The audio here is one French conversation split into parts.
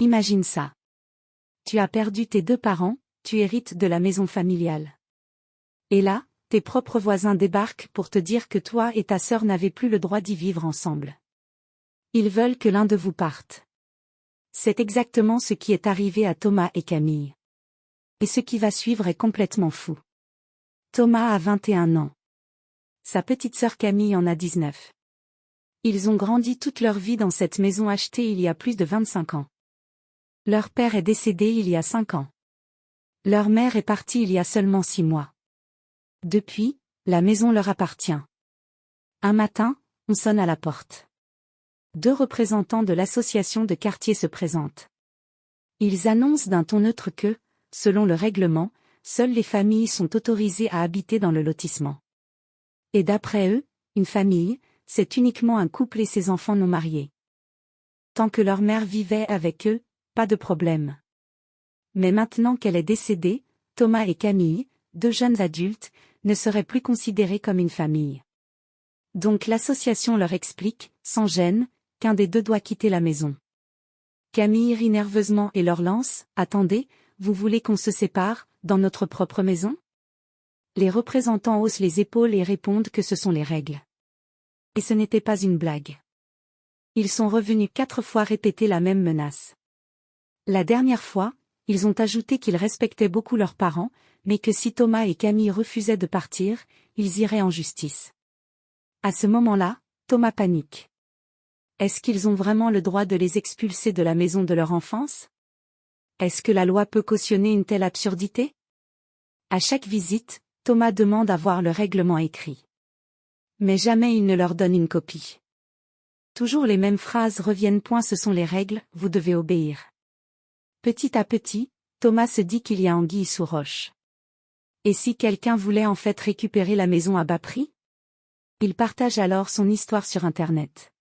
Imagine ça. Tu as perdu tes deux parents, tu hérites de la maison familiale. Et là, tes propres voisins débarquent pour te dire que toi et ta sœur n'avez plus le droit d'y vivre ensemble. Ils veulent que l'un de vous parte. C'est exactement ce qui est arrivé à Thomas et Camille. Et ce qui va suivre est complètement fou. Thomas a 21 ans. Sa petite sœur Camille en a 19. Ils ont grandi toute leur vie dans cette maison achetée il y a plus de 25 ans. Leur père est décédé il y a 5 ans. Leur mère est partie il y a seulement 6 mois. Depuis, la maison leur appartient. Un matin, on sonne à la porte. 2 représentants de l'association de quartier se présentent. Ils annoncent d'un ton neutre que, selon le règlement, seules les familles sont autorisées à habiter dans le lotissement. Et d'après eux, une famille, c'est uniquement un couple et ses enfants non mariés. Tant que leur mère vivait avec eux, pas de problème. Mais maintenant qu'elle est décédée, Thomas et Camille, 2 jeunes adultes, ne seraient plus considérés comme une famille. Donc l'association leur explique, sans gêne, qu'un des 2 doit quitter la maison. Camille rit nerveusement et leur lance « Attendez, vous voulez qu'on se sépare, dans notre propre maison ?» Les représentants haussent les épaules et répondent que ce sont les règles. Et ce n'était pas une blague. Ils sont revenus 4 fois répéter la même menace. La dernière fois, ils ont ajouté qu'ils respectaient beaucoup leurs parents, mais que si Thomas et Camille refusaient de partir, ils iraient en justice. À ce moment-là, Thomas panique. Est-ce qu'ils ont vraiment le droit de les expulser de la maison de leur enfance? Est-ce que la loi peut cautionner une telle absurdité? À chaque visite, Thomas demande à voir le règlement écrit. Mais jamais il ne leur donne une copie. Toujours les mêmes phrases reviennent. Ce sont les règles, vous devez obéir. Petit à petit, Thomas se dit qu'il y a anguille sous roche. Et si quelqu'un voulait en fait récupérer la maison à bas prix? Il partage alors son histoire sur Internet.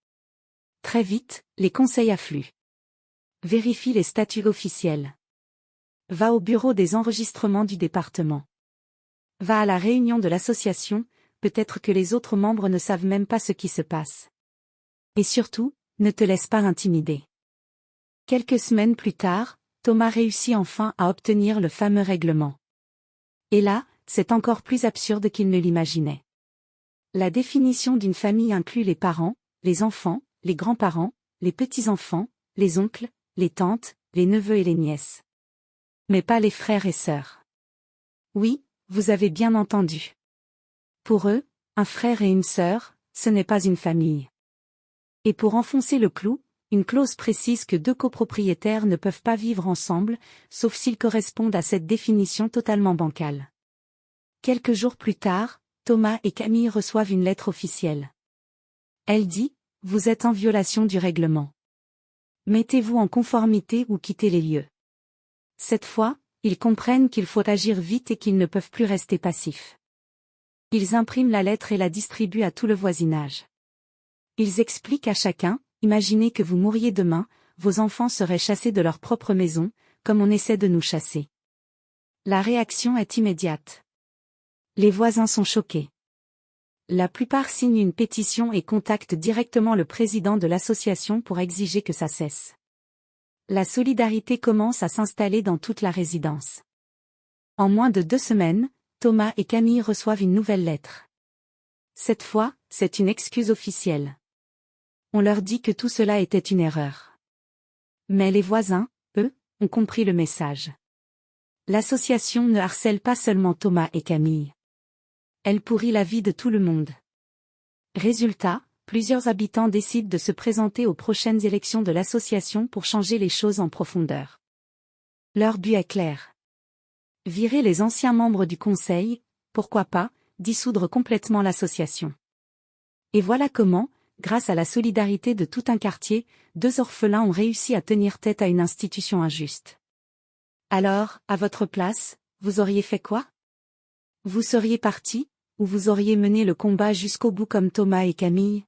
Très vite, les conseils affluent. Vérifie les statuts officiels. Va au bureau des enregistrements du département. Va à la réunion de l'association, peut-être que les autres membres ne savent même pas ce qui se passe. Et surtout, ne te laisse pas intimider. Quelques semaines plus tard, Thomas réussit enfin à obtenir le fameux règlement. Et là, c'est encore plus absurde qu'il ne l'imaginait. La définition d'une famille inclut les parents, les enfants, les grands-parents, les petits-enfants, les oncles, les tantes, les neveux et les nièces. Mais pas les frères et sœurs. Oui, vous avez bien entendu. Pour eux, un frère et une sœur, ce n'est pas une famille. Et pour enfoncer le clou, une clause précise que 2 copropriétaires ne peuvent pas vivre ensemble, sauf s'ils correspondent à cette définition totalement bancale. Quelques jours plus tard, Thomas et Camille reçoivent une lettre officielle. Elle dit « Vous êtes en violation du règlement. Mettez-vous en conformité ou quittez les lieux. » Cette fois, ils comprennent qu'il faut agir vite et qu'ils ne peuvent plus rester passifs. Ils impriment la lettre et la distribuent à tout le voisinage. Ils expliquent à chacun, imaginez que vous mouriez demain, vos enfants seraient chassés de leur propre maison, comme on essaie de nous chasser. La réaction est immédiate. Les voisins sont choqués. La plupart signent une pétition et contactent directement le président de l'association pour exiger que ça cesse. La solidarité commence à s'installer dans toute la résidence. En moins de 2 semaines, Thomas et Camille reçoivent une nouvelle lettre. Cette fois, c'est une excuse officielle. On leur dit que tout cela était une erreur. Mais les voisins, eux, ont compris le message. L'association ne harcèle pas seulement Thomas et Camille. Elle pourrit la vie de tout le monde. Résultat, plusieurs habitants décident de se présenter aux prochaines élections de l'association pour changer les choses en profondeur. Leur but est clair. Virer les anciens membres du conseil, pourquoi pas, dissoudre complètement l'association. Et voilà comment, grâce à la solidarité de tout un quartier, 2 orphelins ont réussi à tenir tête à une institution injuste. Alors, à votre place, vous auriez fait quoi? Vous seriez parti, ou vous auriez mené le combat jusqu'au bout comme Thomas et Camille?